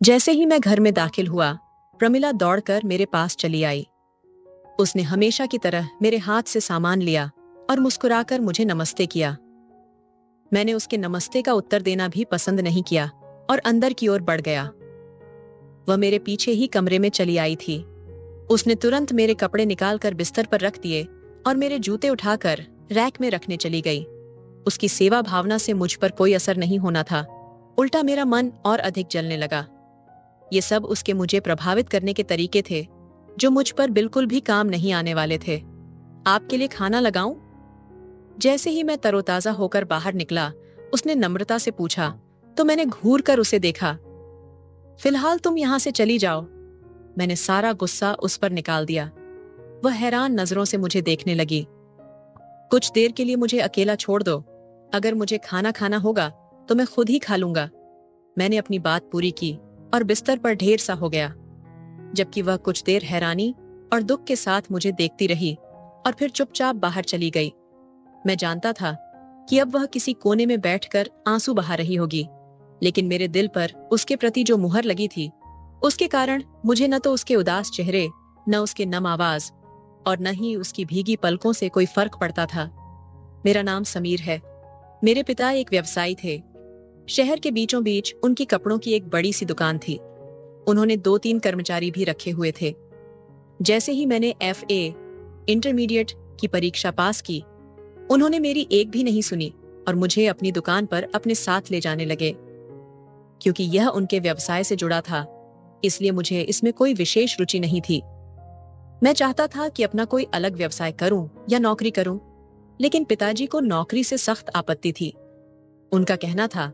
जैसे ही मैं घर में दाखिल हुआ, प्रमिला दौड़कर मेरे पास चली आई। उसने हमेशा की तरह मेरे हाथ से सामान लिया और मुस्कुराकर मुझे नमस्ते किया। मैंने उसके नमस्ते का उत्तर देना भी पसंद नहीं किया और अंदर की ओर बढ़ गया। वह मेरे पीछे ही कमरे में चली आई थी। उसने तुरंत मेरे कपड़े निकालकर बिस्तर पर रख दिए और मेरे जूते उठाकर रैक में रखने चली गई। उसकी सेवा भावना से मुझ पर कोई असर नहीं होना था, उल्टा मेरा मन और अधिक जलने लगा। ये सब उसके मुझे प्रभावित करने के तरीके थे, जो मुझ पर बिल्कुल भी काम नहीं आने वाले थे। आपके लिए खाना लगाऊं? जैसे ही मैं तरोताजा होकर बाहर निकला, उसने नम्रता से पूछा, तो मैंने घूर कर उसे देखा। फिलहाल तुम यहां से चली जाओ। मैंने सारा गुस्सा उस पर निकाल दिया। वह हैरान नजरों से मुझे देखने लगी। कुछ देर के लिए मुझे अकेला छोड़ दो। अगर मुझे खाना खाना होगा तो मैं खुद ही खा लूंगा। मैंने अपनी बात पूरी की और बिस्तर पर ढेर सा हो गया, जबकि वह कुछ देर हैरानी और दुख के साथ मुझे देखती रही और फिर चुपचाप बाहर चली गई। मैं जानता था कि अब वह किसी कोने में बैठकर आंसू बहा रही होगी, लेकिन मेरे दिल पर उसके प्रति जो मुहर लगी थी, उसके कारण मुझे न तो उसके उदास चेहरे, न उसके नम आवाज और न ही उसकी भीगी पलकों से कोई फर्क पड़ता था। मेरा नाम समीर है। मेरे पिता एक व्यवसायी थे। शहर के बीचों बीच उनकी कपड़ों की एक बड़ी सी दुकान थी। उन्होंने 2-3 कर्मचारी भी रखे हुए थे। जैसे ही मैंने FA इंटरमीडिएट की परीक्षा पास की, उन्होंने मेरी एक भी नहीं सुनी और मुझे अपनी दुकान पर अपने साथ ले जाने लगे। क्योंकि यह उनके व्यवसाय से जुड़ा था, इसलिए मुझे इसमें कोई विशेष रुचि नहीं थी। मैं चाहता था कि अपना कोई अलग व्यवसाय करूं या नौकरी करूं, लेकिन पिताजी को नौकरी से सख्त आपत्ति थी। उनका कहना था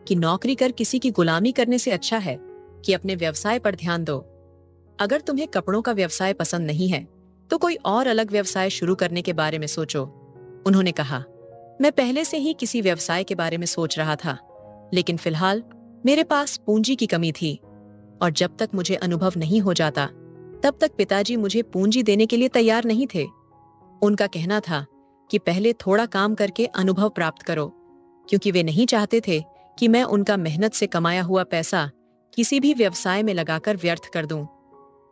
कि नौकरी कर किसी की गुलामी करने से अच्छा है कि अपने व्यवसाय पर ध्यान दो। अगर तुम्हें कपड़ों का व्यवसाय पसंद नहीं है, तो कोई और अलग व्यवसाय शुरू करने के बारे में सोचो, उन्होंने कहा। मैं पहले से ही किसी व्यवसाय के बारे में सोच रहा था, लेकिन फिलहाल मेरे पास पूंजी की कमी थी और जब तक मुझे अनुभव नहीं हो जाता, तब तक पिताजी मुझे पूंजी देने के लिए तैयार नहीं थे। उनका कहना था कि पहले थोड़ा काम करके अनुभव प्राप्त करो, क्योंकि वे नहीं चाहते थे कि मैं उनका मेहनत से कमाया हुआ पैसा किसी भी व्यवसाय में लगाकर व्यर्थ कर दूं।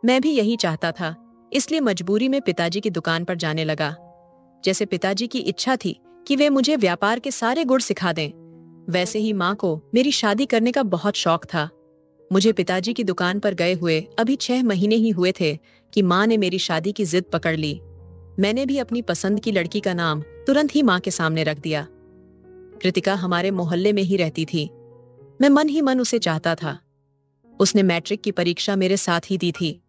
मैं भी यही चाहता था, इसलिए मजबूरी में पिताजी की दुकान पर जाने लगा। जैसे पिताजी की इच्छा थी कि वे मुझे व्यापार के सारे गुण सिखा दें, वैसे ही माँ को मेरी शादी करने का बहुत शौक था। मुझे पिताजी की दुकान पर गए हुए अभी 6 महीने ही हुए थे कि माँ ने मेरी शादी की जिद पकड़ ली। मैंने भी अपनी पसंद की लड़की का नाम तुरंत ही माँ के सामने रख दिया। कृतिका हमारे मोहल्ले में ही रहती थी। मैं मन ही मन उसे चाहता था। उसने मैट्रिक की परीक्षा मेरे साथ ही दी थी,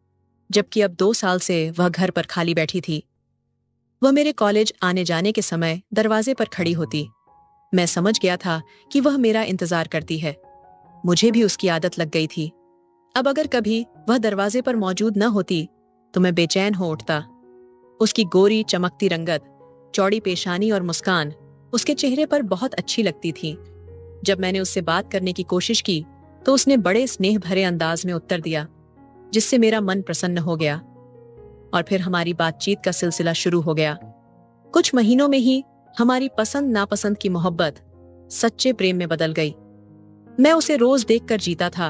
जबकि अब 2 साल से वह घर पर खाली बैठी थी। वह मेरे कॉलेज आने जाने के समय दरवाजे पर खड़ी होती। मैं समझ गया था कि वह मेरा इंतजार करती है। मुझे भी उसकी आदत लग गई थी। अब अगर कभी वह दरवाजे पर मौजूद न होती, तो मैं बेचैन हो उठता। उसकी गोरी चमकती रंगत, चौड़ी पेशानी और मुस्कान उसके चेहरे पर बहुत अच्छी लगती थी। जब मैंने उससे बात करने की कोशिश की, तो उसने बड़े स्नेह भरे अंदाज में उत्तर दिया, जिससे मेरा मन प्रसन्न हो गया और फिर हमारी बातचीत का सिलसिला शुरू हो गया। कुछ महीनों में ही हमारी पसंद नापसंद की मोहब्बत सच्चे प्रेम में बदल गई। मैं उसे रोज देखकर जीता था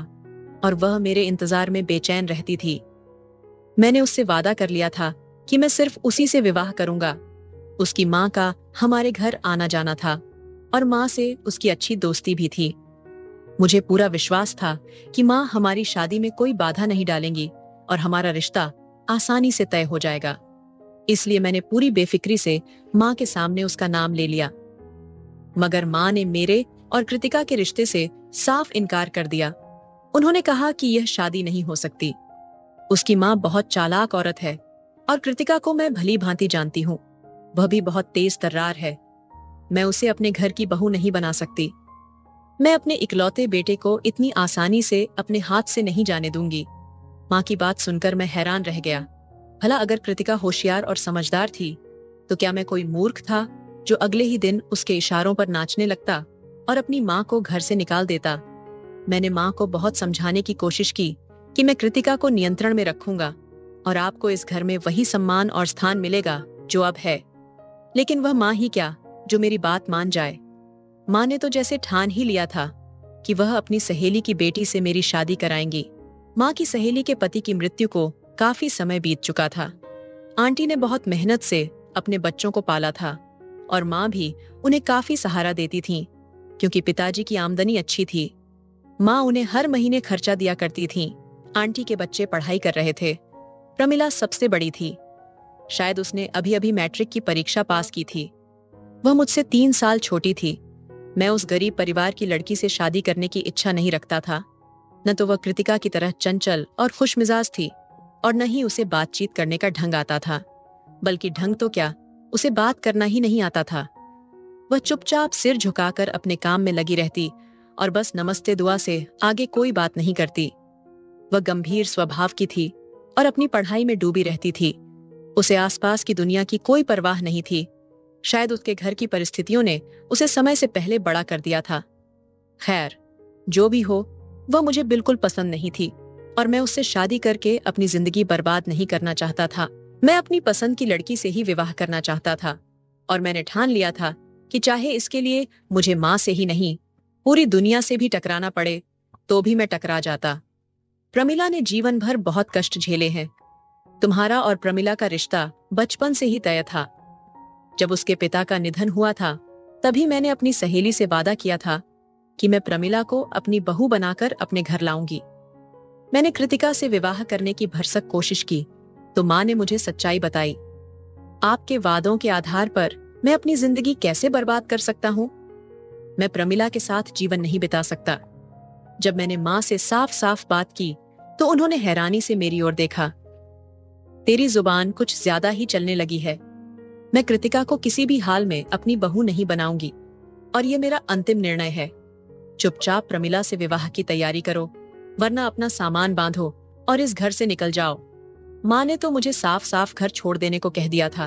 और वह मेरे इंतजार में बेचैन रहती थी। मैंने उससे वादा कर लिया था कि मैं सिर्फ उसी से विवाह करूंगा। उसकी माँ का हमारे घर आना जाना था और माँ से उसकी अच्छी दोस्ती भी थी। मुझे पूरा विश्वास था कि माँ हमारी शादी में कोई बाधा नहीं डालेंगी और हमारा रिश्ता आसानी से तय हो जाएगा। इसलिए मैंने पूरी बेफिक्री से माँ के सामने उसका नाम ले लिया। मगर माँ ने मेरे और कृतिका के रिश्ते से साफ इनकार कर दिया। उन्होंने कहा कि यह शादी नहीं हो सकती। उसकी माँ बहुत चालाक औरत है और कृतिका को मैं भली भांति जानती हूँ। वह भी बहुत तेज तर्रार है। मैं उसे अपने घर की बहू नहीं बना सकती। मैं अपने इकलौते बेटे को इतनी आसानी से अपने हाथ से नहीं जाने दूंगी। माँ की बात सुनकर मैं हैरान रह गया। भला अगर कृतिका होशियार और समझदार थी, तो क्या मैं कोई मूर्ख था जो अगले ही दिन उसके इशारों पर नाचने लगता और अपनी माँ को घर से निकाल देता। मैंने माँ को बहुत समझाने की कोशिश की कि मैं कृतिका को नियंत्रण में रखूंगा और आपको इस घर में वही सम्मान और स्थान मिलेगा जो अब है। लेकिन वह माँ ही क्या जो मेरी बात मान जाए। माँ ने तो जैसे ठान ही लिया था कि वह अपनी सहेली की बेटी से मेरी शादी कराएंगी। माँ की सहेली के पति की मृत्यु को काफी समय बीत चुका था। आंटी ने बहुत मेहनत से अपने बच्चों को पाला था और माँ भी उन्हें काफी सहारा देती थी क्योंकि पिताजी की आमदनी अच्छी थी। माँ उन्हें हर महीने खर्चा दिया करती थी। आंटी के बच्चे पढ़ाई कर रहे थे। प्रमिला सबसे बड़ी थी। शायद उसने अभी अभी मैट्रिक की परीक्षा पास की थी। वह मुझसे 3 साल छोटी थी। मैं उस गरीब परिवार की लड़की से शादी करने की इच्छा नहीं रखता था। न तो वह कृतिका की तरह चंचल और खुशमिजाज थी और न ही उसे बातचीत करने का ढंग आता था। बल्कि ढंग तो क्या, उसे बात करना ही नहीं आता था। वह चुपचाप सिर झुकाकर अपने काम में लगी रहती और बस नमस्ते दुआ से आगे कोई बात नहीं करती। वह गंभीर स्वभाव की थी और अपनी पढ़ाई में डूबी रहती थी। उसे आसपास की दुनिया की कोई परवाह नहीं थी। शायद उसके घर की परिस्थितियों ने उसे समय से पहले बड़ा कर दिया था। खैर, जो भी हो, वह मुझे बिल्कुल पसंद नहीं थी और मैं उससे शादी करके अपनी जिंदगी बर्बाद नहीं करना चाहता था। मैं अपनी पसंद की लड़की से ही विवाह करना चाहता था और मैंने ठान लिया था कि चाहे इसके लिए मुझे माँ से ही नहीं, पूरी दुनिया से भी टकराना पड़े, तो भी मैं टकरा जाता। प्रमिला ने जीवन भर बहुत कष्ट झेले हैं। तुम्हारा और प्रमिला का रिश्ता बचपन से ही तय था। जब उसके पिता का निधन हुआ था, तभी मैंने अपनी सहेली से वादा किया था कि मैं प्रमिला को अपनी बहू बनाकर अपने घर लाऊंगी। मैंने कृतिका से विवाह करने की भरसक कोशिश की तो माँ ने मुझे सच्चाई बताई। आपके वादों के आधार पर मैं अपनी जिंदगी कैसे बर्बाद कर सकता हूँ? मैं प्रमिला के साथ जीवन नहीं बिता सकता। जब मैंने माँ से साफ साफ बात की तो उन्होंने हैरानी से मेरी ओर देखा। तेरी जुबान कुछ ज्यादा ही चलने लगी है। मैं कृतिका को किसी भी हाल में अपनी बहू नहीं बनाऊंगी और ये मेरा अंतिम निर्णय है। चुपचाप प्रमिला से विवाह की तैयारी करो, वरना अपना सामान बांधो और इस घर से निकल जाओ। माँ ने तो मुझे साफ साफ घर छोड़ देने को कह दिया था।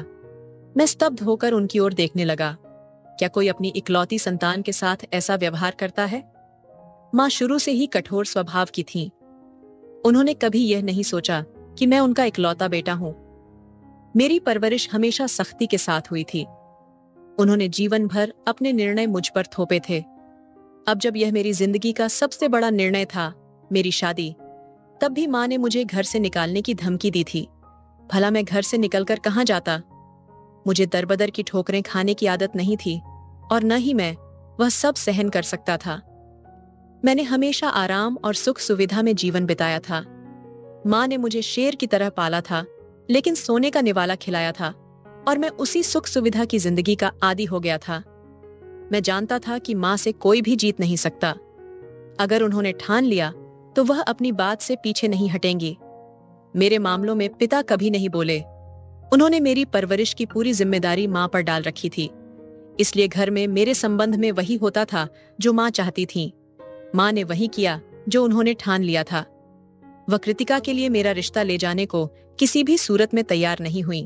मैं स्तब्ध होकर उनकी ओर देखने लगा। क्या कोई अपनी इकलौती संतान के साथ ऐसा व्यवहार करता है? माँ शुरू से ही कठोर स्वभाव की थीं। उन्होंने कभी यह नहीं सोचा कि मैं उनका इकलौता बेटा हूं। मेरी परवरिश हमेशा सख्ती के साथ हुई थी। उन्होंने जीवन भर अपने निर्णय मुझ पर थोपे थे। अब जब यह मेरी जिंदगी का सबसे बड़ा निर्णय था, मेरी शादी, तब भी माँ ने मुझे घर से निकालने की धमकी दी थी। भला मैं घर से निकलकर कहाँ जाता? मुझे दरबदर की ठोकरें खाने की आदत नहीं थी और न ही मैं वह सब सहन कर सकता था। मैंने हमेशा आराम और सुख सुविधा में जीवन बिताया था। माँ ने मुझे शेर की तरह पाला था, लेकिन सोने का निवाला खिलाया था और मैं उसी सुख सुविधा की जिंदगी का आदी हो गया था। मैं जानता था कि माँ से कोई भी जीत नहीं सकता। अगर उन्होंने ठान लिया तो वह अपनी बात से पीछे नहीं हटेंगी। मेरे मामलों में पिता कभी नहीं बोले। उन्होंने मेरी परवरिश की पूरी जिम्मेदारी माँ पर डाल रखी थी। इसलिए घर में मेरे संबंध में वही होता था जो माँ चाहती थी। माँ ने वही किया जो उन्होंने ठान लिया था। वह कृतिका के लिए मेरा रिश्ता ले जाने को किसी भी सूरत में तैयार नहीं हुई।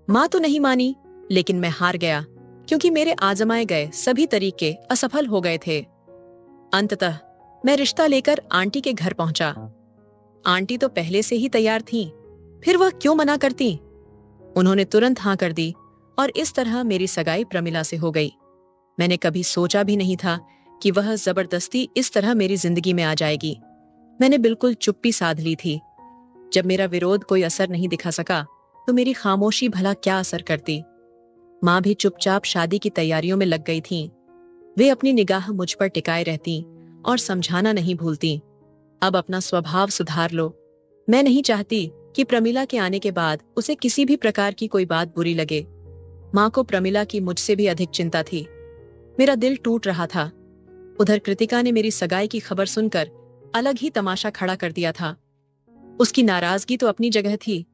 माँ तो नहीं मानी, लेकिन मैं हार गया क्योंकि मेरे आजमाए गए सभी तरीके असफल हो गए थे। अंततः मैं रिश्ता लेकर आंटी के घर पहुंचा। आंटी तो पहले से ही तैयार थीं, फिर वह क्यों मना करती? उन्होंने तुरंत हाँ कर दी और इस तरह मेरी सगाई प्रमिला से हो गई। मैंने कभी सोचा भी नहीं था कि वह जबरदस्ती इस तरह मेरी जिंदगी में आ जाएगी। मैंने बिल्कुल चुप्पी साध ली थी। जब मेरा विरोध कोई असर नहीं दिखा सका, तो मेरी खामोशी भला क्या असर करती? माँ भी चुपचाप शादी की तैयारियों में लग गई थीं। वे अपनी निगाह मुझ पर टिकाए रहती और समझाना नहीं भूलती, अब अपना स्वभाव सुधार लो। मैं नहीं चाहती कि प्रमिला के आने के बाद उसे किसी भी प्रकार की कोई बात बुरी लगे। माँ को प्रमिला की मुझसे भी अधिक चिंता थी। मेरा दिल टूट रहा था। उधर कृतिका ने मेरी सगाई की खबर सुनकर अलग ही तमाशा खड़ा कर दिया था। उसकी नाराजगी तो अपनी जगह थी,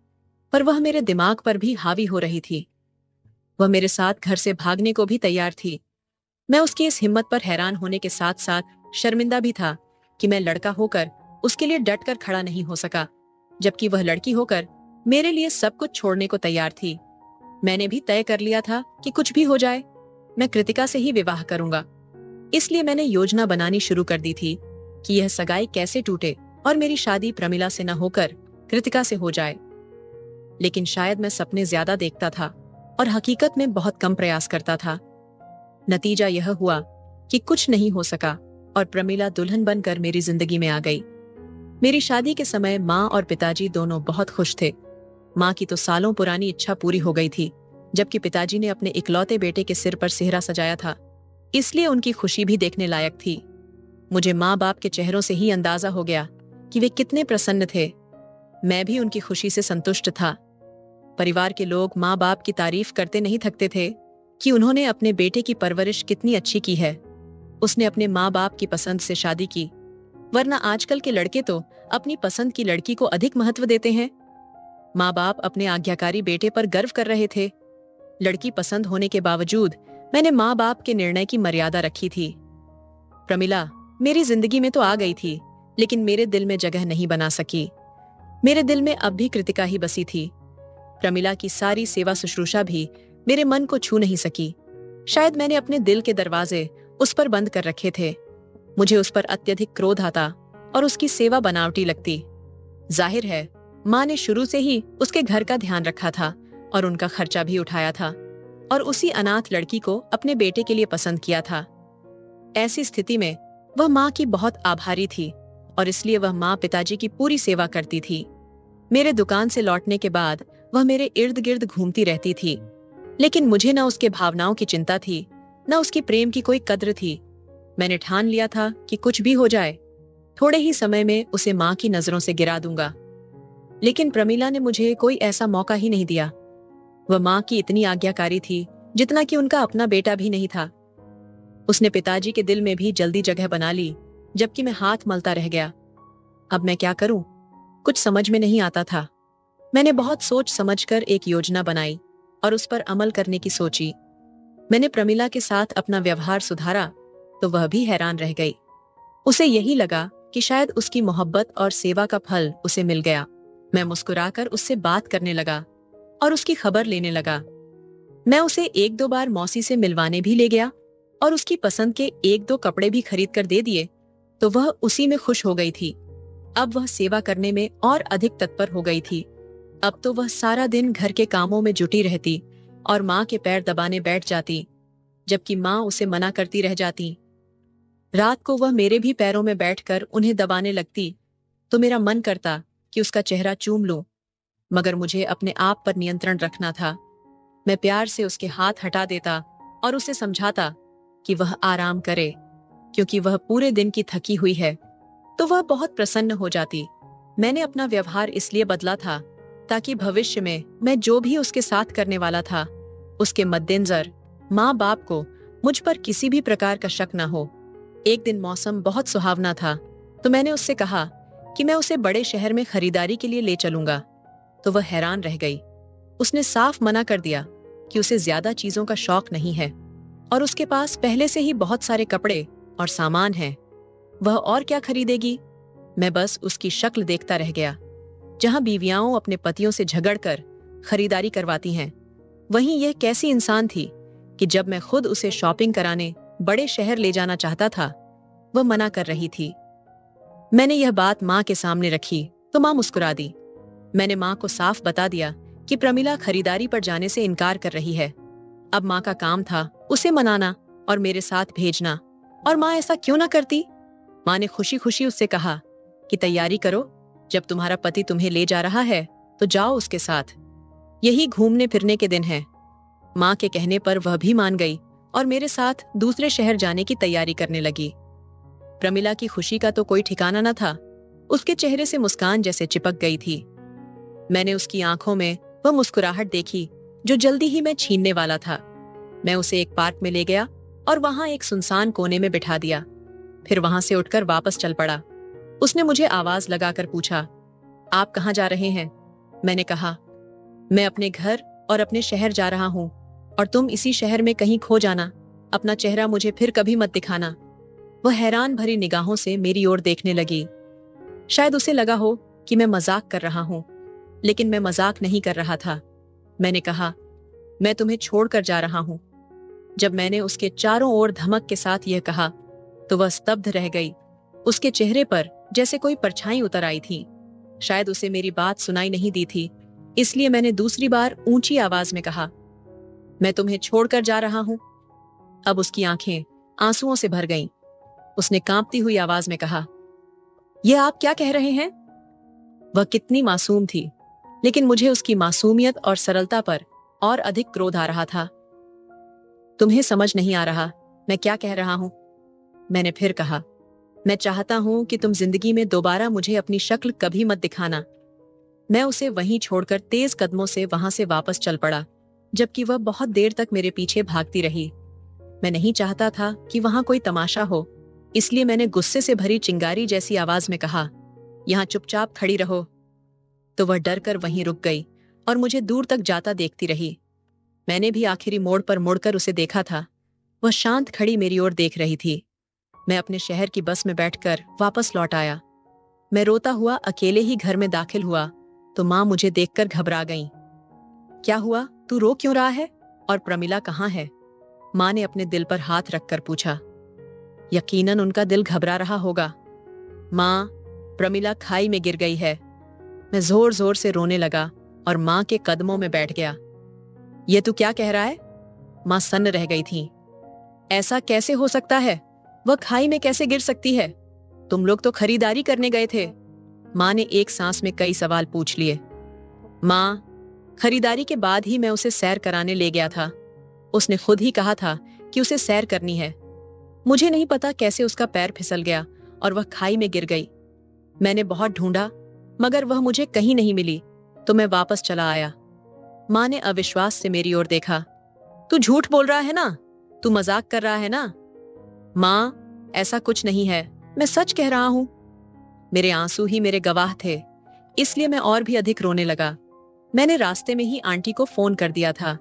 पर वह मेरे दिमाग पर भी हावी हो रही थी। वह मेरे साथ घर से भागने को भी तैयार थी। मैं उसकी इस हिम्मत पर हैरान होने के साथ साथ शर्मिंदा भी था कि मैं लड़का होकर उसके लिए डट कर खड़ा नहीं हो सका, जबकि वह लड़की होकर मेरे लिए सब कुछ छोड़ने को तैयार थी। मैंने भी तय कर लिया था कि कुछ भी हो जाए, मैं कृतिका से ही विवाह करूंगा। इसलिए मैंने योजना बनानी शुरू कर दी थी कि यह सगाई कैसे टूटे और मेरी शादी प्रमिला से न होकर कृतिका से हो जाए। लेकिन शायद मैं सपने ज्यादा देखता था और हकीकत में बहुत कम प्रयास करता था। नतीजा यह हुआ कि कुछ नहीं हो सका। और प्रमिला दुल्हन बनकर मेरी जिंदगी में आ गई। मेरी शादी के समय माँ और पिताजी दोनों बहुत खुश थे। माँ की तो सालों पुरानी इच्छा पूरी हो गई थी, जबकि पिताजी ने अपने इकलौते बेटे के सिर पर सेहरा सजाया था, इसलिए उनकी खुशी भी देखने लायक थी। मुझे माँ बाप के चेहरों से ही अंदाजा हो गया कि वे कितने प्रसन्न थे। मैं भी उनकी खुशी से संतुष्ट था। परिवार के लोग माँ बाप की तारीफ करते नहीं थकते थे कि उन्होंने अपने बेटे की परवरिश कितनी अच्छी की है। उसने अपने माँ बाप की पसंद से शादी की, वरना आजकल के लड़के तो अपनी पसंद की लड़की को अधिक महत्व देते हैं। माँ बाप अपने आज्ञाकारी बेटे पर गर्व कर रहे थे। लड़की पसंद होने के बावजूद मैंने माँ बाप के निर्णय की मर्यादा रखी थी। प्रमिला मेरी जिंदगी में तो आ गई थी, लेकिन मेरे दिल में जगह नहीं बना सकी। मेरे दिल में अब भी कृतिका ही बसी थी। प्रमिला की सारी सेवा शुश्रूषा भी मेरे मन को छू नहीं सकी। शायद मैंने अपने दिल के दरवाजे उस पर बंद कर रखे थे। मुझे उस पर अत्यधिक क्रोध आता और उसकी सेवा बनावटी लगती। जाहिर है, माँ ने शुरू से ही उसके घर का ध्यान रखा था और उनका खर्चा भी उठाया था, और उसी अनाथ लड़की को अपने बेटे के लिए पसंद किया था। ऐसी स्थिति में वह माँ की बहुत आभारी थी और इसलिए वह माँ पिताजी की पूरी सेवा करती थी। मेरे दुकान से लौटने के बाद वह मेरे इर्द गिर्द घूमती रहती थी, लेकिन मुझे न उसके भावनाओं की चिंता थी, न उसकी प्रेम की कोई कद्र थी। मैंने ठान लिया था कि कुछ भी हो जाए, थोड़े ही समय में उसे माँ की नजरों से गिरा दूंगा। लेकिन प्रमिला ने मुझे कोई ऐसा मौका ही नहीं दिया। वह माँ की इतनी आज्ञाकारी थी जितना कि उनका अपना बेटा भी नहीं था। उसने पिताजी के दिल में भी जल्दी जगह बना ली, जबकि मैं हाथ मलता रह गया। अब मैं क्या करूं? कुछ समझ में नहीं आता था। मैंने बहुत सोच समझकर एक योजना बनाई और उस पर अमल करने की सोची। मैंने प्रमिला के साथ अपना व्यवहार सुधारा तो वह भी हैरान रह गई। उसे यही लगा कि शायद उसकी मोहब्बत और सेवा का फल उसे मिल गया। मैं मुस्कुराकर उससे बात करने लगा और उसकी खबर लेने लगा। मैं उसे एक दो बार मौसी से मिलवाने भी ले गया और उसकी पसंद के एक दो कपड़े भी खरीद कर दे दिए, तो वह उसी में खुश हो गई थी। अब वह सेवा करने में और अधिक तत्पर हो गई थी। अब तो वह सारा दिन घर के कामों में जुटी रहती और माँ के पैर दबाने बैठ जाती, जबकि माँ उसे मना करती रह जाती। रात को वह मेरे भी पैरों में बैठकर उन्हें दबाने लगती, तो मेरा मन करता कि उसका चेहरा चूम लूं, मगर मुझे अपने आप पर नियंत्रण रखना था। मैं प्यार से उसके हाथ हटा देता और उसे समझाता कि वह आराम करे, क्योंकि वह पूरे दिन की थकी हुई है। तो वह बहुत प्रसन्न हो जाती। मैंने अपना व्यवहार इसलिए बदला था ताकि भविष्य में मैं जो भी उसके साथ करने वाला था, उसके मद्देनजर माँ बाप को मुझ पर किसी भी प्रकार का शक न हो। एक दिन मौसम बहुत सुहावना था, तो मैंने उससे कहा कि मैं उसे बड़े शहर में खरीदारी के लिए ले चलूंगा। तो वह हैरान रह गई। उसने साफ मना कर दिया कि उसे ज्यादा चीजों का शौक नहीं है और उसके पास पहले से ही बहुत सारे कपड़े और सामान हैं। वह और क्या खरीदेगी? मैं बस उसकी शक्ल देखता रह गया। जहां बीवियां अपने पतियों से झगड़कर खरीदारी करवाती हैं, वहीं यह कैसी इंसान थी कि जब मैं खुद उसे शॉपिंग कराने बड़े शहर ले जाना चाहता था, वह मना कर रही थी। मैंने यह बात माँ के सामने रखी तो माँ मुस्कुरा दी। मैंने माँ को साफ बता दिया कि प्रमिला खरीदारी पर जाने से इनकार कर रही है। अब माँ का काम था उसे मनाना और मेरे साथ भेजना, और माँ ऐसा क्यों ना करती? माँ ने खुशी खुशी उससे कहा कि तैयारी करो, जब तुम्हारा पति तुम्हें ले जा रहा है तो जाओ उसके साथ। यही घूमने फिरने के दिन हैं। माँ के कहने पर वह भी मान गई और मेरे साथ दूसरे शहर जाने की तैयारी करने लगी। प्रमिला की खुशी का तो कोई ठिकाना न था। उसके चेहरे से मुस्कान जैसे चिपक गई थी। मैंने उसकी आंखों में वह मुस्कुराहट देखी जो जल्दी ही मैं छीनने वाला था। मैं उसे एक पार्क में ले गया और वहां एक सुनसान कोने में बिठा दिया। फिर वहां से उठकर वापस चल पड़ा। उसने मुझे आवाज लगाकर पूछा, आप कहाँ जा रहे हैं? मैंने कहा, मैं अपने घर और अपने शहर जा रहा हूँ, और तुम इसी शहर में कहीं खो जाना। अपना चेहरा मुझे फिर कभी मत दिखाना। वह हैरान भरी निगाहों से मेरी ओर देखने लगी। शायद उसे लगा हो कि मैं मजाक कर रहा हूँ, लेकिन मैं मजाक नहीं कर रहा था। मैंने कहा, मैं तुम्हें छोड़कर जा रहा हूँ। जब मैंने उसके चारों ओर धमक के साथ यह कहा, तो वह स्तब्ध रह गई। उसके चेहरे पर जैसे कोई परछाई उतर आई थी। शायद उसे मेरी बात सुनाई नहीं दी थी, इसलिए मैंने दूसरी बार ऊंची आवाज में कहा, मैं तुम्हें छोड़कर जा रहा हूं। अब उसकी आंखें आंसुओं से भर गईं। उसने कांपती हुई आवाज में कहा, यह आप क्या कह रहे हैं? वह कितनी मासूम थी, लेकिन मुझे उसकी मासूमियत और सरलता पर और अधिक क्रोध आ रहा था। तुम्हें समझ नहीं आ रहा मैं क्या कह रहा हूं? मैंने फिर कहा, मैं चाहता हूं कि तुम जिंदगी में दोबारा मुझे अपनी शक्ल कभी मत दिखाना। मैं उसे वहीं छोड़कर तेज कदमों से वहां से वापस चल पड़ा, जबकि वह बहुत देर तक मेरे पीछे भागती रही। मैं नहीं चाहता था कि वहां कोई तमाशा हो, इसलिए मैंने गुस्से से भरी चिंगारी जैसी आवाज में कहा, यहां चुपचाप खड़ी रहो। तो वह डर कर वहीं रुक गई और मुझे दूर तक जाता देखती रही। मैंने भी आखिरी मोड़ पर मुड़कर उसे देखा था। वह शांत खड़ी मेरी ओर देख रही थी। मैं अपने शहर की बस में बैठकर वापस लौट आया। मैं रोता हुआ अकेले ही घर में दाखिल हुआ तो माँ मुझे देखकर घबरा गईं। क्या हुआ, तू रो क्यों रहा है? और प्रमिला कहाँ है? माँ ने अपने दिल पर हाथ रखकर पूछा। यकीनन उनका दिल घबरा रहा होगा। माँ, प्रमिला खाई में गिर गई है। मैं जोर जोर से रोने लगा और माँ के कदमों में बैठ गया। ये तू क्या कह रहा है? माँ सन्न रह गई थी। ऐसा कैसे हो सकता है? वह खाई में कैसे गिर सकती है? तुम लोग तो खरीदारी करने गए थे। माँ ने एक सांस में कई सवाल पूछ लिए। माँ, खरीदारी के बाद ही मैं उसे सैर कराने ले गया था। उसने खुद ही कहा था कि उसे सैर करनी है। मुझे नहीं पता कैसे उसका पैर फिसल गया और वह खाई में गिर गई। मैंने बहुत ढूंढा मगर वह मुझे कहीं नहीं मिली, तो मैं वापस चला आया। माँ ने अविश्वास से मेरी ओर देखा। तू झूठ बोल रहा है ना? तू मजाक कर रहा है ना? माँ, ऐसा कुछ नहीं है, मैं सच कह रहा हूं। मेरे आंसू ही मेरे गवाह थे, इसलिए मैं और भी अधिक रोने लगा। मैंने रास्ते में ही आंटी को फोन कर दिया था।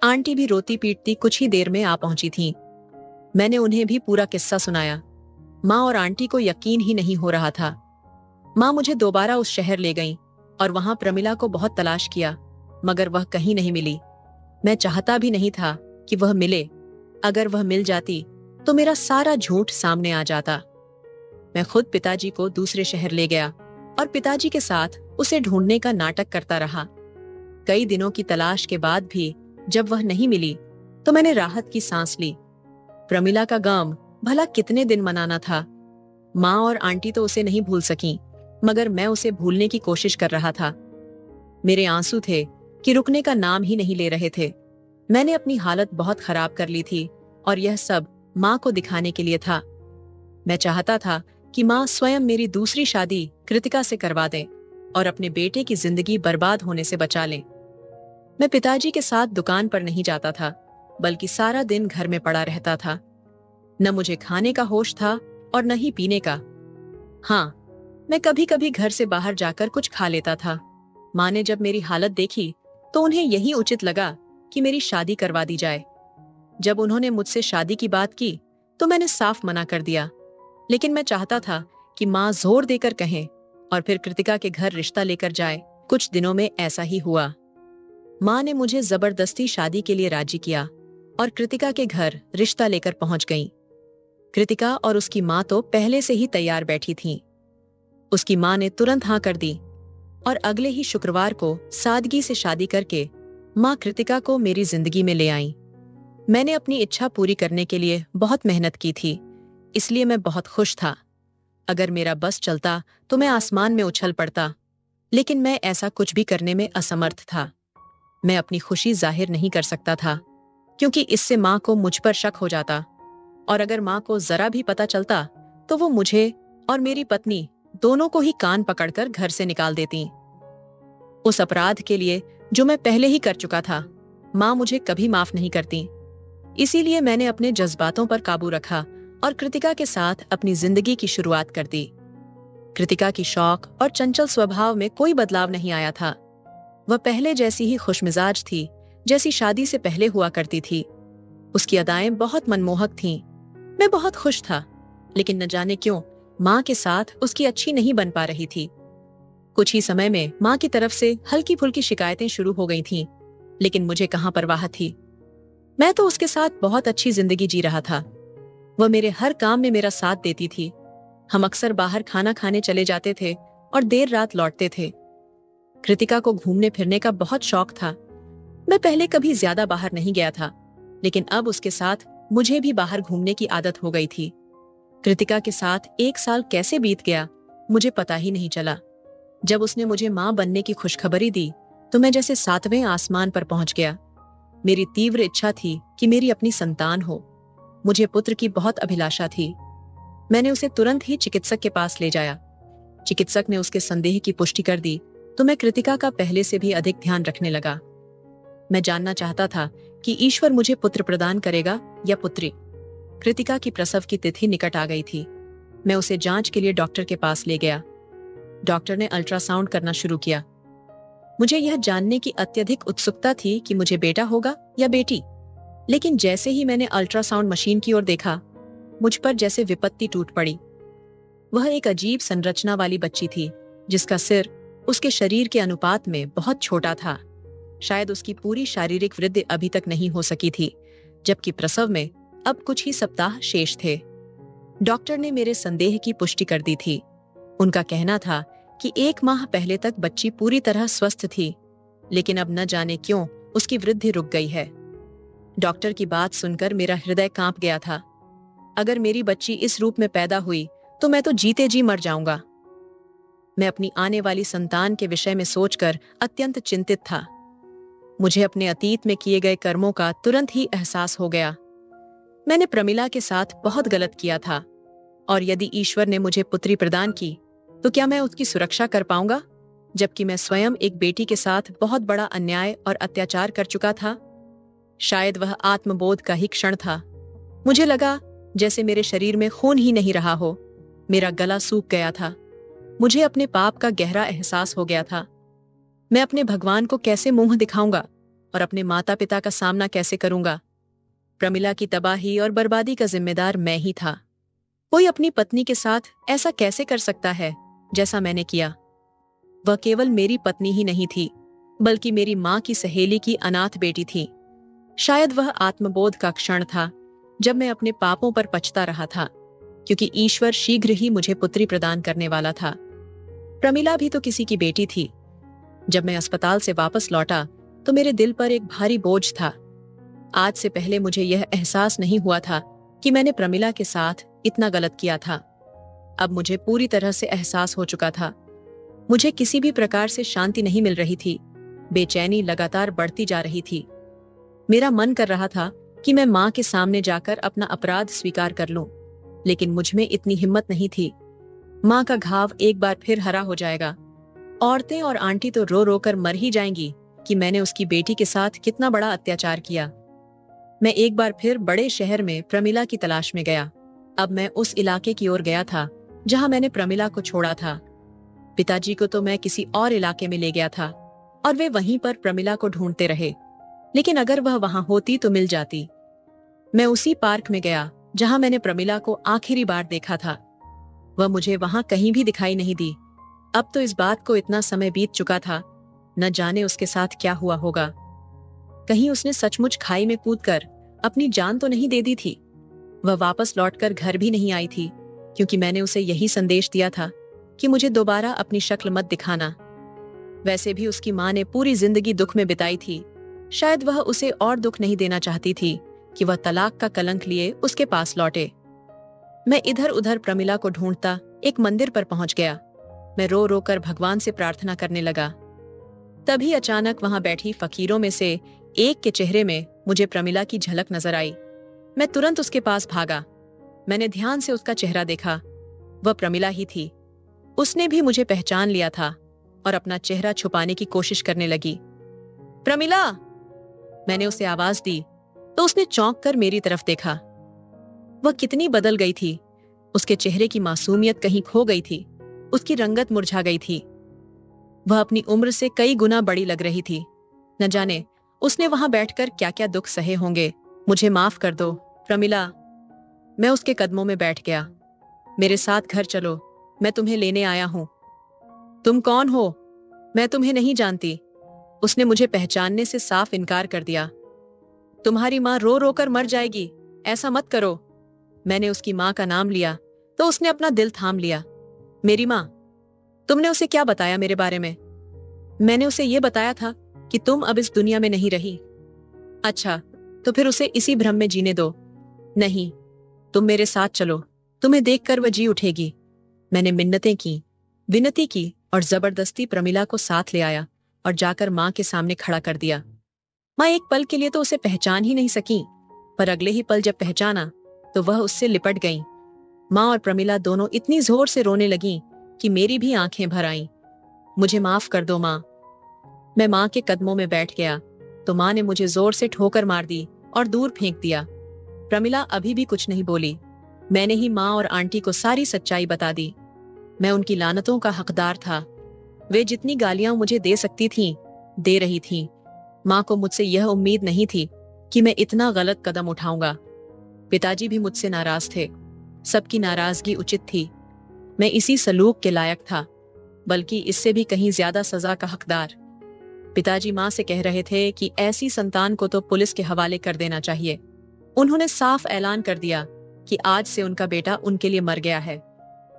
आंटी भी रोती पीटती कुछ ही देर में आ पहुंची थीं। मैंने उन्हें भी पूरा किस्सा सुनाया। माँ और आंटी को यकीन ही नहीं हो रहा था। माँ मुझे दोबारा उस शहर ले गईं और वहां प्रमिला को बहुत तलाश किया, मगर वह कहीं नहीं मिली। मैं चाहता भी नहीं था कि वह मिले। अगर वह मिल जाती तो मेरा सारा झूठ सामने आ जाता। मैं खुद पिताजी को दूसरे शहर ले गया और पिताजी के साथ उसे ढूंढने का नाटक करता रहा। कई दिनों की तलाश के बाद भी जब वह नहीं मिली तो मैंने राहत की सांस ली। प्रमिला का गम भला कितने दिन मनाना था। माँ और आंटी तो उसे नहीं भूल सकीं, मगर मैं उसे भूलने की कोशिश कर रहा था। मेरे आंसू थे कि रुकने का नाम ही नहीं ले रहे थे। मैंने अपनी हालत बहुत खराब कर ली थी और यह सब माँ को दिखाने के लिए था। मैं चाहता था कि माँ स्वयं मेरी दूसरी शादी कृतिका से करवा दे और अपने बेटे की जिंदगी बर्बाद होने से बचा ले। मैं पिताजी के साथ दुकान पर नहीं जाता था, बल्कि सारा दिन घर में पड़ा रहता था। न मुझे खाने का होश था और न ही पीने का। हाँ, मैं कभी कभी घर से बाहर जाकर कुछ खा लेता था। माँ ने जब मेरी हालत देखी तो उन्हें यही उचित लगा कि मेरी शादी करवा दी जाए। जब उन्होंने मुझसे शादी की बात की तो मैंने साफ मना कर दिया, लेकिन मैं चाहता था कि माँ जोर देकर कहें और फिर कृतिका के घर रिश्ता लेकर जाए। कुछ दिनों में ऐसा ही हुआ। माँ ने मुझे जबरदस्ती शादी के लिए राजी किया और कृतिका के घर रिश्ता लेकर पहुंच गईं। कृतिका और उसकी माँ तो पहले से ही तैयार बैठी थीं। उसकी माँ ने तुरंत हाँ कर दी और अगले ही शुक्रवार को सादगी से शादी करके माँ कृतिका को मेरी जिंदगी में ले आई। मैंने अपनी इच्छा पूरी करने के लिए बहुत मेहनत की थी, इसलिए मैं बहुत खुश था। अगर मेरा बस चलता तो मैं आसमान में उछल पड़ता, लेकिन मैं ऐसा कुछ भी करने में असमर्थ था। मैं अपनी खुशी जाहिर नहीं कर सकता था, क्योंकि इससे माँ को मुझ पर शक हो जाता, और अगर माँ को जरा भी पता चलता तो वो मुझे और मेरी पत्नी दोनों को ही कान पकड़कर घर से निकाल देती। उस अपराध के लिए जो मैं पहले ही कर चुका था, माँ मुझे कभी माफ नहीं करती। इसीलिए मैंने अपने जज्बातों पर काबू रखा और कृतिका के साथ अपनी जिंदगी की शुरुआत कर दी। कृतिका की शौक और चंचल स्वभाव में कोई बदलाव नहीं आया था। वह पहले जैसी ही खुशमिजाज थी जैसी शादी से पहले हुआ करती थी। उसकी अदाएं बहुत मनमोहक थीं। मैं बहुत खुश था, लेकिन न जाने क्यों माँ के साथ उसकी अच्छी नहीं बन पा रही थी। कुछ ही समय में माँ की तरफ से हल्की फुल्की शिकायतें शुरू हो गई थीं, लेकिन मुझे कहाँ परवाह थी। मैं तो उसके साथ बहुत अच्छी जिंदगी जी रहा था। वह मेरे हर काम में मेरा साथ देती थी। हम अक्सर बाहर खाना खाने चले जाते थे और देर रात लौटते थे। कृतिका को घूमने फिरने का बहुत शौक था। मैं पहले कभी ज्यादा बाहर नहीं गया था, लेकिन अब उसके साथ मुझे भी बाहर घूमने की आदत हो गई थी। कृतिका के साथ 1 साल कैसे बीत गया मुझे पता ही नहीं चला। जब उसने मुझे मां बनने की खुशखबरी दी तो मैं जैसे 7वें आसमान पर पहुंच गया। मेरी तीव्र इच्छा थी कि मेरी अपनी संतान हो। मुझे पुत्र की बहुत अभिलाषा थी। मैंने उसे तुरंत ही चिकित्सक के पास ले जाया। चिकित्सक ने उसके संदेह की पुष्टि कर दी तो मैं कृतिका का पहले से भी अधिक ध्यान रखने लगा। मैं जानना चाहता था कि ईश्वर मुझे पुत्र प्रदान करेगा या पुत्री। कृतिका की प्रसव की तिथि निकट आ गई थी। मैं उसे जांच के लिए डॉक्टर के पास ले गया। डॉक्टर ने अल्ट्रासाउंड करना शुरू किया। मुझे यह जानने की अत्यधिक उत्सुकता थी कि मुझे बेटा होगा या बेटी। लेकिन जैसे ही मैंने अल्ट्रासाउंड मशीन की ओर देखा, मुझ पर जैसे विपत्ति टूट पड़ी। वह एक अजीब संरचना वाली बच्ची थी, जिसका सिर उसके शरीर के अनुपात में बहुत छोटा था। शायद उसकी पूरी शारीरिक वृद्धि अभी तक नहीं हो सकी थी, जबकि प्रसव में अब कुछ ही सप्ताह शेष थे। डॉक्टर ने मेरे संदेह की पुष्टि कर दी थी। उनका कहना था कि 1 माह पहले तक बच्ची पूरी तरह स्वस्थ थी, लेकिन अब न जाने क्यों उसकी वृद्धि रुक गई है। डॉक्टर की बात सुनकर मेरा हृदय कांप गया था। अगर मेरी बच्ची इस रूप में पैदा हुई तो मैं तो जीते जी मर जाऊंगा। मैं अपनी आने वाली संतान के विषय में सोचकर अत्यंत चिंतित था। मुझे अपने अतीत में किए गए कर्मों का तुरंत ही एहसास हो गया। मैंने प्रमिला के साथ बहुत गलत किया था, और यदि ईश्वर ने मुझे पुत्री प्रदान की तो क्या मैं उसकी सुरक्षा कर पाऊंगा, जबकि मैं स्वयं एक बेटी के साथ बहुत बड़ा अन्याय और अत्याचार कर चुका था। शायद वह आत्मबोध का ही क्षण था। मुझे लगा जैसे मेरे शरीर में खून ही नहीं रहा हो। मेरा गला सूख गया था। मुझे अपने पाप का गहरा एहसास हो गया था। मैं अपने भगवान को कैसे मुंह दिखाऊंगा और अपने माता पिता का सामना कैसे करूंगा। प्रमिला की तबाही और बर्बादी का जिम्मेदार मैं ही था। कोई अपनी पत्नी के साथ ऐसा कैसे कर सकता है जैसा मैंने किया। वह केवल मेरी पत्नी ही नहीं थी, बल्कि मेरी मां की सहेली की अनाथ बेटी थी। शायद वह आत्मबोध का क्षण था जब मैं अपने पापों पर पछता रहा था, क्योंकि ईश्वर शीघ्र ही मुझे पुत्री प्रदान करने वाला था। प्रमिला भी तो किसी की बेटी थी। जब मैं अस्पताल से वापस लौटा तो मेरे दिल पर एक भारी बोझ था। आज से पहले मुझे यह एहसास नहीं हुआ था कि मैंने प्रमिला के साथ इतना गलत किया था। अब मुझे पूरी तरह से एहसास हो चुका था। मुझे किसी भी प्रकार से शांति नहीं मिल रही थी। बेचैनी लगातार बढ़ती जा रही थी। मेरा मन कर रहा था कि मैं मां के सामने जाकर अपना अपराध स्वीकार कर लूं, लेकिन मुझ में इतनी हिम्मत नहीं थी। मां का घाव एक बार फिर हरा हो जाएगा। औरतें और आंटी तो रो रो कर मर ही जाएंगी कि मैंने उसकी बेटी के साथ कितना बड़ा अत्याचार किया। मैं एक बार फिर बड़े शहर में प्रमिला की तलाश में गया। अब मैं उस इलाके की ओर गया था जहां मैंने प्रमिला को छोड़ा था। पिताजी को तो मैं किसी और इलाके में ले गया था और वे वहीं पर प्रमिला को ढूंढते रहे, लेकिन अगर वह वहां होती तो मिल जाती। मैं उसी पार्क में गया जहां मैंने प्रमिला को आखिरी बार देखा था। वह मुझे वहां कहीं भी दिखाई नहीं दी। अब तो इस बात को इतना समय बीत चुका था, न जाने उसके साथ क्या हुआ होगा। कहीं उसने सचमुच खाई में कूदकर अपनी जान तो नहीं दे दी थी। वह वापस लौटकर घर भी नहीं आई थी, क्योंकि मैंने उसे यही संदेश दिया था कि मुझे दोबारा अपनी शक्ल मत दिखाना। वैसे भी उसकी मां ने पूरी जिंदगी दुख में बिताई थी। शायद वह उसे और दुख नहीं देना चाहती थी कि वह तलाक का कलंक लिए उसके पास लौटे। मैं इधर उधर प्रमिला को ढूंढता एक मंदिर पर पहुंच गया। मैं रो रो कर भगवान से प्रार्थना करने लगा। तभी अचानक वहां बैठी फकीरों में से एक के चेहरे में मुझे प्रमिला की झलक नजर आई। मैं तुरंत उसके पास भागा। मैंने ध्यान से उसका चेहरा देखा। वह प्रमिला ही थी। उसने भी मुझे पहचान लिया था और अपना चेहरा छुपाने की कोशिश करने लगी। प्रमिला! मैंने उसे आवाज दी तो उसने चौंक कर मेरी तरफ देखा। वह कितनी बदल गई थी। उसके चेहरे की मासूमियत कहीं खो गई थी। उसकी रंगत मुरझा गई थी। वह अपनी उम्र से कई गुना बड़ी लग रही थी। न जाने उसने वहां बैठकर क्या क्या दुख सहे होंगे। मुझे माफ कर दो, प्रमिला। मैं उसके कदमों में बैठ गया। मेरे साथ घर चलो, मैं तुम्हें लेने आया हूं। तुम कौन हो? मैं तुम्हें नहीं जानती। उसने मुझे पहचानने से साफ इनकार कर दिया। तुम्हारी मां रो रो कर मर जाएगी, ऐसा मत करो। मैंने उसकी मां का नाम लिया तो उसने अपना दिल थाम लिया। मेरी मां? तुमने उसे क्या बताया मेरे बारे में? मैंने उसे यह बताया था कि तुम अब इस दुनिया में नहीं रही। अच्छा, तो फिर उसे इसी भ्रम में जीने दो। नहीं, तुम मेरे साथ चलो, तुम्हें देखकर वह जी उठेगी। मैंने मिन्नतें की, विनती की और जबरदस्ती प्रमिला को साथ ले आया और जाकर माँ के सामने खड़ा कर दिया। माँ एक पल के लिए तो उसे पहचान ही नहीं सकी, पर अगले ही पल जब पहचाना तो वह उससे लिपट गईं। माँ और प्रमिला दोनों इतनी जोर से रोने लगीं कि मेरी भी आंखें भर आईं। मुझे माफ कर दो माँ। मैं माँ के कदमों में बैठ गया तो माँ ने मुझे जोर से ठोकर मार दी और दूर फेंक दिया। प्रमिला अभी भी कुछ नहीं बोली। मैंने ही माँ और आंटी को सारी सच्चाई बता दी। मैं उनकी लानतों का हकदार था। वे जितनी गालियां मुझे दे सकती थीं, दे रही थीं। माँ को मुझसे यह उम्मीद नहीं थी कि मैं इतना गलत कदम उठाऊंगा। पिताजी भी मुझसे नाराज थे। सबकी नाराजगी उचित थी। मैं इसी सलूक के लायक था, बल्कि इससे भी कहीं ज्यादा सजा का हकदार। पिताजी माँ से कह रहे थे कि ऐसी संतान को तो पुलिस के हवाले कर देना चाहिए। उन्होंने साफ ऐलान कर दिया कि आज से उनका बेटा उनके लिए मर गया है।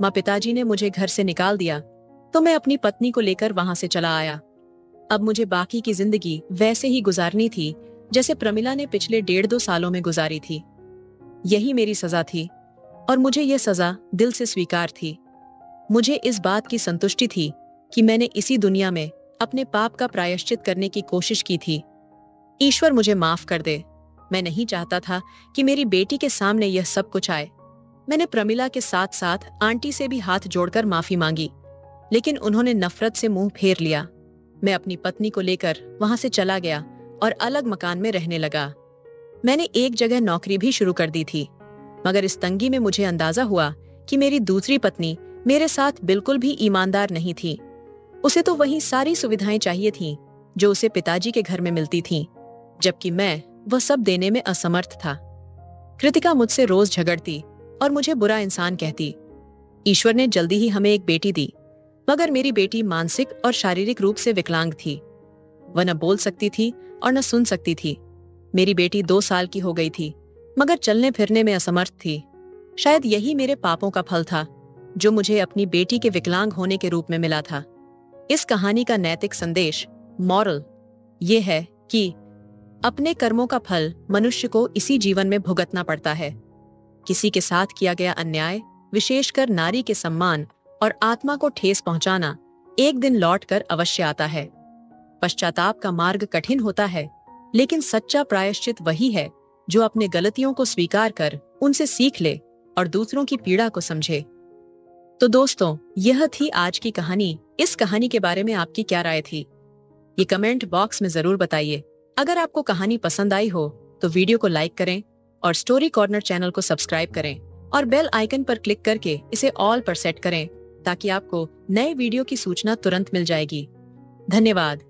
माँ पिताजी ने मुझे घर से निकाल दिया तो मैं अपनी पत्नी को लेकर वहां से चला आया। अब मुझे बाकी की जिंदगी वैसे ही गुजारनी थी जैसे प्रमिला ने पिछले 1.5-2 सालों में गुजारी थी। यही मेरी सजा थी और मुझे यह सजा दिल से स्वीकार थी। मुझे इस बात की संतुष्टि थी कि मैंने इसी दुनिया में अपने पाप का प्रायश्चित करने की कोशिश की थी। ईश्वर मुझे माफ कर दे। मैं नहीं चाहता था कि मेरी बेटी के सामने यह सब कुछ आए। मैंने प्रमिला के साथ साथ आंटी से भी हाथ जोड़कर माफी मांगी, लेकिन उन्होंने नफरत से मुंह फेर लिया। मैं अपनी पत्नी को लेकर वहां से चला गया और अलग मकान में रहने लगा। मैंने एक जगह नौकरी भी शुरू कर दी थी, मगर इस तंगी में मुझे अंदाजा हुआ कि मेरी दूसरी पत्नी मेरे साथ बिल्कुल भी ईमानदार नहीं थी। उसे तो वही सारी सुविधाएं चाहिए थीं जो उसे पिताजी के घर में मिलती थीं, जबकि मैं वह सब देने में असमर्थ था। कृतिका मुझसे रोज झगड़ती और मुझे बुरा इंसान कहती। ईश्वर ने जल्दी ही हमें एक बेटी दी, मगर मेरी बेटी मानसिक और शारीरिक रूप से विकलांग थी। वह न बोल सकती थी और न सुन सकती थी। मेरी बेटी 2 साल की हो गई थी, मगर चलने फिरने में असमर्थ थी। शायद यही मेरे पापों का फल था जो मुझे अपनी बेटी के विकलांग होने के रूप में मिला था। इस कहानी का नैतिक संदेश, मॉरल, ये है कि अपने कर्मों का फल मनुष्य को इसी जीवन में भुगतना पड़ता है। किसी के साथ किया गया अन्याय, विशेषकर नारी के सम्मान और आत्मा को ठेस पहुंचाना, एक दिन लौटकर अवश्य आता है। पश्चाताप का मार्ग कठिन होता है, लेकिन सच्चा प्रायश्चित वही है जो अपने गलतियों को स्वीकार कर उनसे सीख ले और दूसरों की पीड़ा को समझे। तो दोस्तों, यह थी आज की कहानी। इस कहानी के बारे में आपकी क्या राय थी, ये कमेंट बॉक्स में जरूर बताइए। अगर आपको कहानी पसंद आई हो तो वीडियो को लाइक करें और स्टोरी कॉर्नर चैनल को सब्सक्राइब करें और बेल आइकन पर क्लिक करके इसे ऑल पर सेट करें ताकि आपको नए वीडियो की सूचना तुरंत मिल जाएगी। धन्यवाद।